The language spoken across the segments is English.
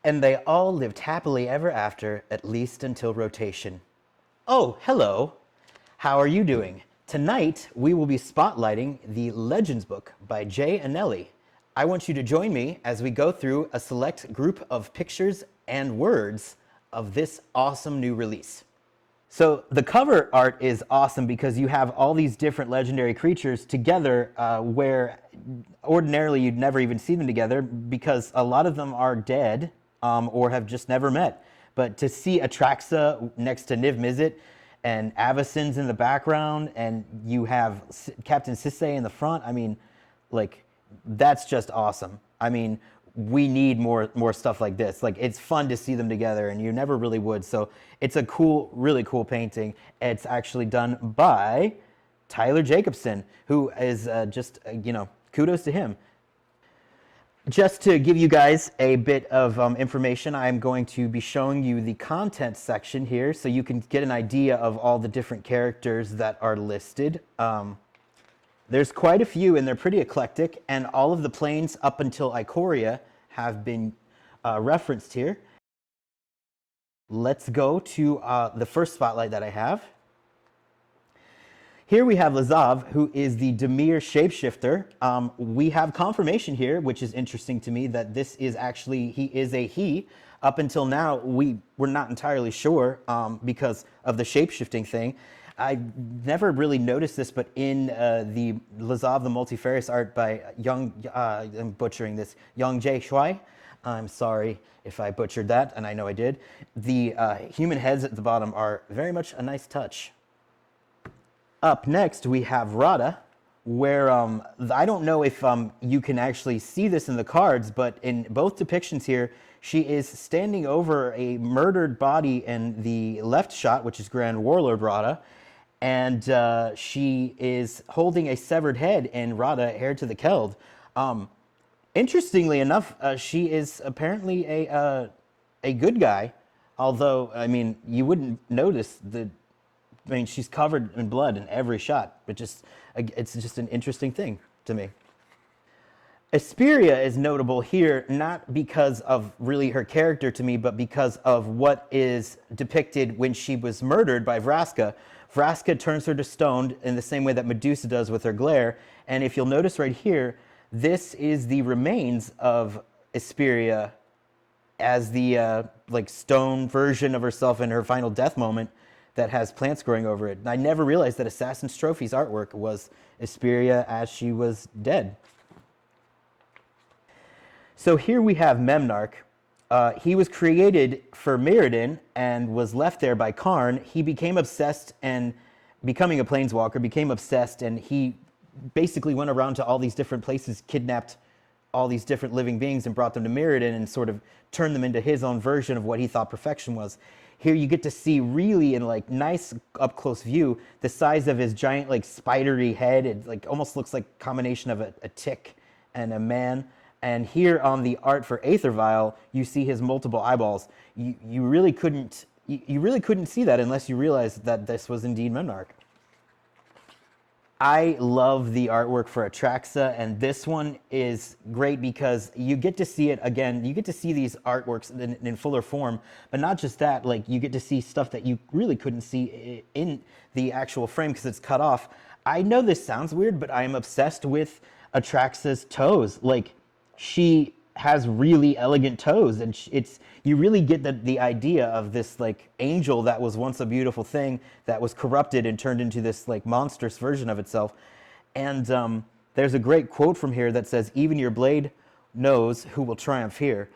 And they all lived happily ever after, at least until rotation. Oh, hello. How are you doing? Tonight, we will be spotlighting the Legends book by Jay Annelli. I want you to join me as we go through a select group of pictures and words of this awesome new release. So the cover art is awesome because you have all these different legendary creatures together where ordinarily you'd never even see them together because a lot of them are dead or have just never met. But to see Atraxa next to Niv Mizzet and Avacyn's in the background and you have Captain Sisay in the front, I mean, like, that's just awesome. I mean, we need more stuff like this. Like, it's fun to see them together, and you never really would. So it's a cool, really cool painting. It's actually done by Tyler Jacobson, who is kudos to him. Just to give you guys a bit of information, I'm going to be showing you the content section here so you can get an idea of all the different characters that are listed. There's quite a few, and they're pretty eclectic, and all of the planes up until Ikoria have been referenced here. Let's go to the first spotlight that I have. Here we have Lazav, who is the Dimir shapeshifter. We have confirmation here, which is interesting to me, that this is actually, he is a he. Up until now, we were not entirely sure because of the shapeshifting thing. I never really noticed this, but in the Lazav the Multifarious art by I'm butchering this, Yang Jie Shuai. I'm sorry if I butchered that, and I know I did. The human heads at the bottom are very much a nice touch. Up next, we have Rada, where I don't know if you can actually see this in the cards, but in both depictions here, she is standing over a murdered body in the left shot, which is Grand Warlord Rada, and she is holding a severed head in Rada, Heir to the Keld. Interestingly enough, she is apparently a good guy, although, I mean, you wouldn't notice she's covered in blood in every shot, but it's just an interesting thing to me. Esperia is notable here, not because of really her character to me, but because of what is depicted when she was murdered by Vraska. Vraska turns her to stone in the same way that Medusa does with her glare. And if you'll notice right here, this is the remains of Esperia as the stone version of herself in her final death moment that has plants growing over it. And I never realized that Assassin's Trophy's artwork was Esperia as she was dead. So here we have Memnark. He was created for Mirrodin and was left there by Karn. He became obsessed, and becoming a planeswalker, became obsessed, and he basically went around to all these different places, kidnapped all these different living beings and brought them to Mirrodin and sort of turned them into his own version of what he thought perfection was. Here you get to see really in like nice up close view the size of his giant like spidery head. It like almost looks like a combination of a tick and a man. And here on the art for Aether Vial, you see his multiple eyeballs. You really couldn't see that unless you realized that this was indeed Memnark. I love the artwork for Atraxa, and this one is great because you get to see it again. You get to see these artworks in fuller form, but not just that. Like, you get to see stuff that you really couldn't see in the actual frame because it's cut off. I know this sounds weird, but I am obsessed with Atraxa's toes. Like, she has really elegant toes, and you really get the idea of this like angel that was once a beautiful thing that was corrupted and turned into this like monstrous version of itself. And there's a great quote from here that says, "Even your blade knows who will triumph here."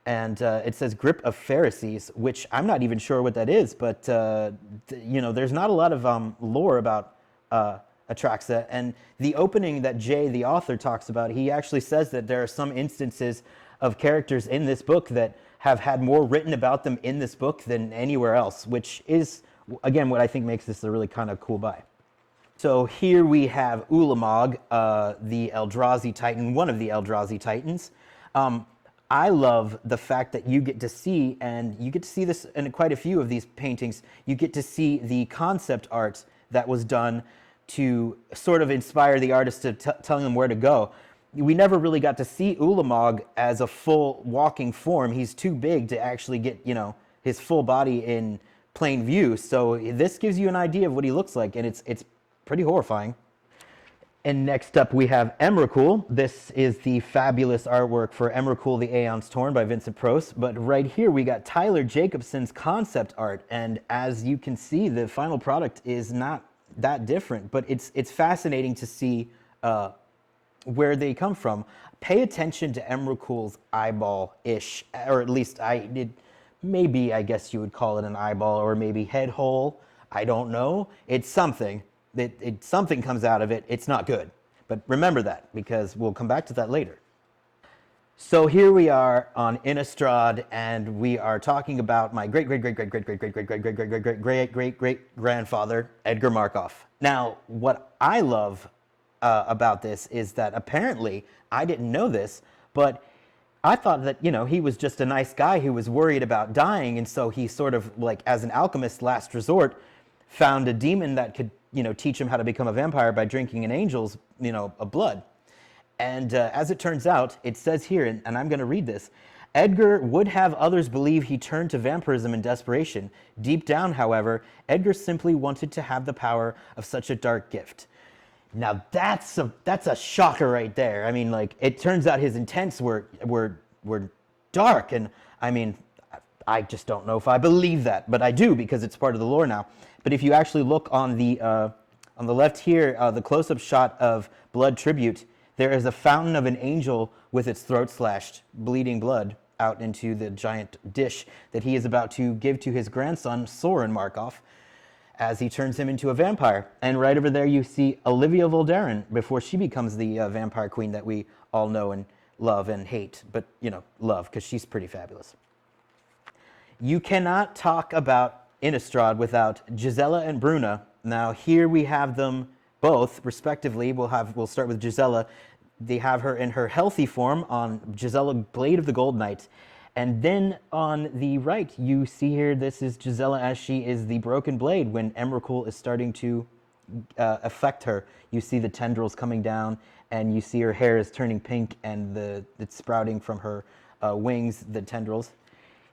And it says "grip of Pharisees," which I'm not even sure what that is, but there's not a lot of lore about Atraxa. And the opening that Jay, the author, talks about, he actually says that there are some instances of characters in this book that have had more written about them in this book than anywhere else, which is, again, what I think makes this a really kind of cool buy. So here we have Ulamog, the Eldrazi Titan, one of the Eldrazi Titans. I love the fact that you get to see, and you get to see this in quite a few of these paintings, you get to see the concept art that was done to sort of inspire the artist to telling them where to go. we never really got to see Ulamog as a full walking form. He's too big to actually get, his full body in plain view. So this gives you an idea of what he looks like, and it's pretty horrifying. And next up we have Emrakul. This is the fabulous artwork for Emrakul the Aeons Torn by Vincent Prost. But right here we got Tyler Jacobson's concept art. And as you can see, the final product is not that different. But it's fascinating to see where they come from. Pay attention to Emrakul's eyeball-ish, or at least maybe I guess you would call it an eyeball, or maybe head hole. I don't know. It's something. Something comes out of it. It's not good. But remember that, because we'll come back to that later. So here we are on Innistrad, and we are talking about my great-great-great-great-great-great-great-great-great-great-great-grandfather, Edgar Markov. Now, what I love about this is that apparently, I didn't know this, but I thought that, he was just a nice guy who was worried about dying, and so he sort of, like, as an alchemist last resort, found a demon that could, teach him how to become a vampire by drinking an angel's, blood. And as it turns out, it says here, and I'm going to read this, Edgar would have others believe he turned to vampirism in desperation. Deep down, however, Edgar simply wanted to have the power of such a dark gift. Now that's a shocker right there. I mean, like, it turns out his intents were dark, and I mean, I just don't know if I believe that, but I do because it's part of the lore now. But if you actually look on the left here, the close-up shot of Blood Tribute, there is a fountain of an angel with its throat slashed, bleeding blood out into the giant dish that he is about to give to his grandson, Soren Markov, as he turns him into a vampire. And right over there you see Olivia Voldaren before she becomes the vampire queen that we all know and love and hate, but, love, because she's pretty fabulous. You cannot talk about Innistrad without Gisela and Bruno. Now here we have them both, respectively. We'll start with Gisela. They have her in her healthy form on Gisela, Blade of the Gold Knight. And then on the right, you see here, this is Gisela as she is the Broken Blade when Emrakul is starting to affect her. You see the tendrils coming down, and you see her hair is turning pink, and it's sprouting from her wings, the tendrils.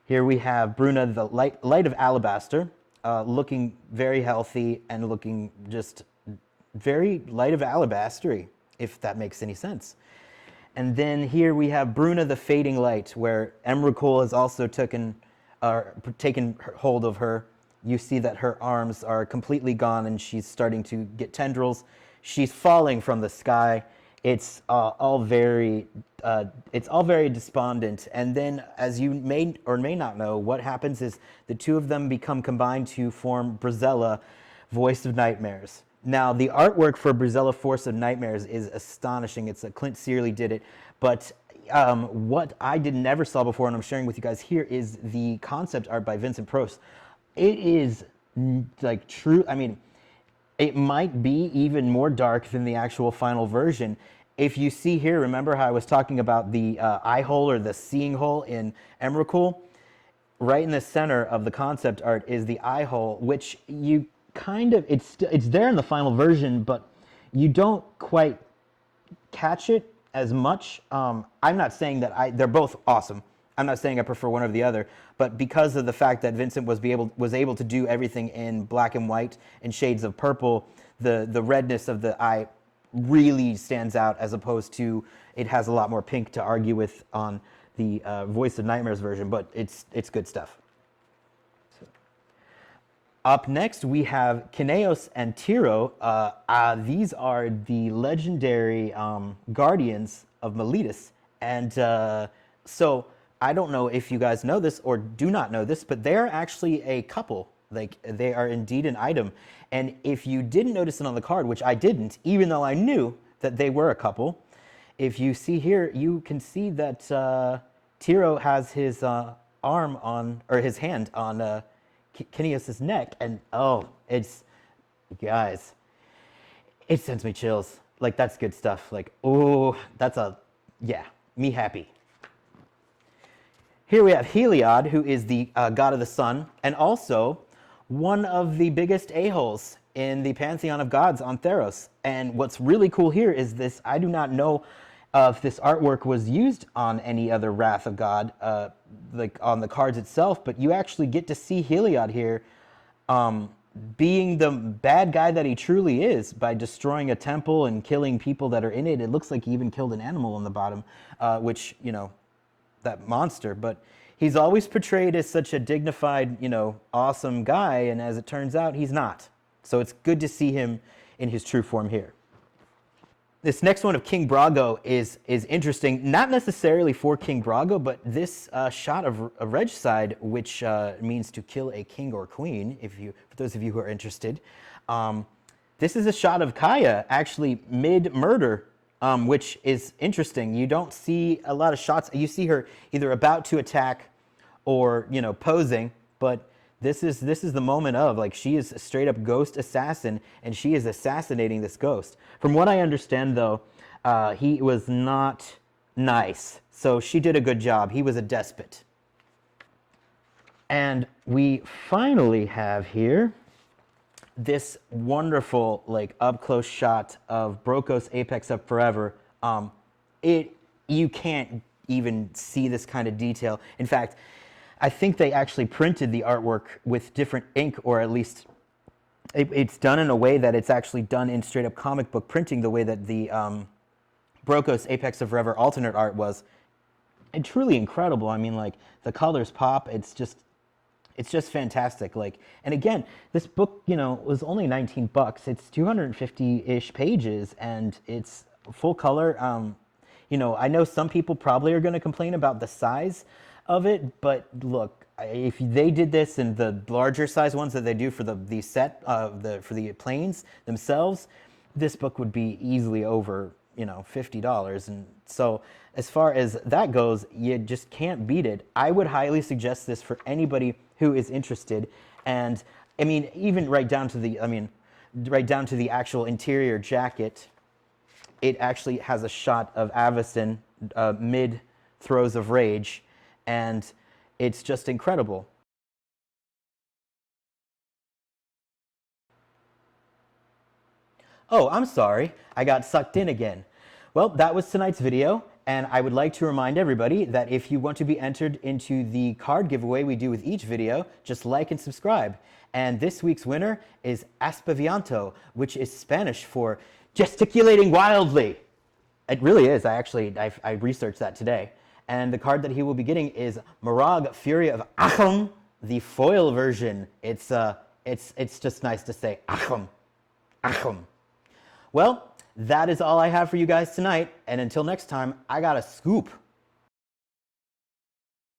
Here we have Bruna, the light of alabaster, looking very healthy and looking just very light of alabaster-y, if that makes any sense. And then here we have Bruna, the fading light, where Emrakul has also taken hold of her. You see that her arms are completely gone and she's starting to get tendrils. She's falling from the sky. It's all very despondent. And then, as you may or may not know, what happens is the two of them become combined to form Brizella, Voice of Nightmares. Now, the artwork for Brizella, Force of Nightmares is astonishing. It's Clint Searly did it. But what I never saw before, and I'm sharing with you guys here, is the concept art by Vincent Prost. It is like true. I mean, it might be even more dark than the actual final version. If you see here, remember how I was talking about the eye hole or the seeing hole in Emrakul? Right in the center of the concept art is the eye hole, which you kind of, it's there in the final version, but you don't quite catch it as much. I'm not saying that they're both awesome. I'm not saying I prefer one over the other, but because of the fact that Vincent was able to do everything in black and white and shades of purple, the redness of the eye really stands out, as opposed to it has a lot more pink to argue with on the Voice of Nightmares version, but it's good stuff. Up next, we have Kaneos and Tiro. These are the legendary guardians of Miletus. And so I don't know if you guys know this or do not know this, but they're actually a couple. Like, they are indeed an item. And if you didn't notice it on the card, which I didn't, even though I knew that they were a couple, if you see here, you can see that Tiro has his arm on, or his hand on Kaneos' neck, and guys, it sends me chills. Like, that's good stuff. Like, oh, me happy. Here we have Heliod, who is the god of the sun, and also one of the biggest a-holes in the pantheon of gods on Theros. And what's really cool here is this, I do not know if this artwork was used on any other Wrath of God, like on the cards itself, but you actually get to see Heliod here being the bad guy that he truly is by destroying a temple and killing people that are in it. It looks like he even killed an animal on the bottom, which, you know, that monster. But he's always portrayed as such a dignified, you know, awesome guy, and as it turns out, he's not. So it's good to see him in his true form here. This next one of King Brago is interesting, not necessarily for King Brago, but this shot of a regicide, which means to kill a king or queen, for those of you who are interested. This is a shot of Kaia, actually mid-murder, which is interesting. You don't see a lot of shots. You see her either about to attack or, you know, posing, but this is the moment of, like, she is a straight up ghost assassin, and she is assassinating this ghost. From what I understand, though, he was not nice, so she did a good job. He was a despot. And we finally have here this wonderful, like, up close shot of Brokos Apex Up Forever. You can't even see this kind of detail. In fact, I think they actually printed the artwork with different ink, or at least it's done in a way that it's actually done in straight up comic book printing, the way that the Brokos Apex of Forever alternate art was. And truly incredible. I mean, like, the colors pop. It's just fantastic. Like, and again, this book, you know, was only $19. It's 250-ish pages, and it's full color. You know, I know some people probably are going to complain about the size of it, but look, if they did this in the larger size ones that they do for the set for the planes themselves, this book would be easily over, you know, $50. And so as far as that goes, you just can't beat it. I would highly suggest this for anybody who is interested. And I mean, even right down to the actual interior jacket, it actually has a shot of Avacyn mid throes of rage, and it's just incredible. Oh, I'm sorry, I got sucked in again. Well, that was tonight's video, and I would like to remind everybody that if you want to be entered into the card giveaway we do with each video, just like and subscribe. And this week's winner is Aspavianto, which is Spanish for gesticulating wildly. It really is. I researched that today. And the card that he will be getting is Morag, Fury of Achum, the foil version. It's just nice to say Achum, Achum. Well, that is all I have for you guys tonight. And until next time, I got a scoop.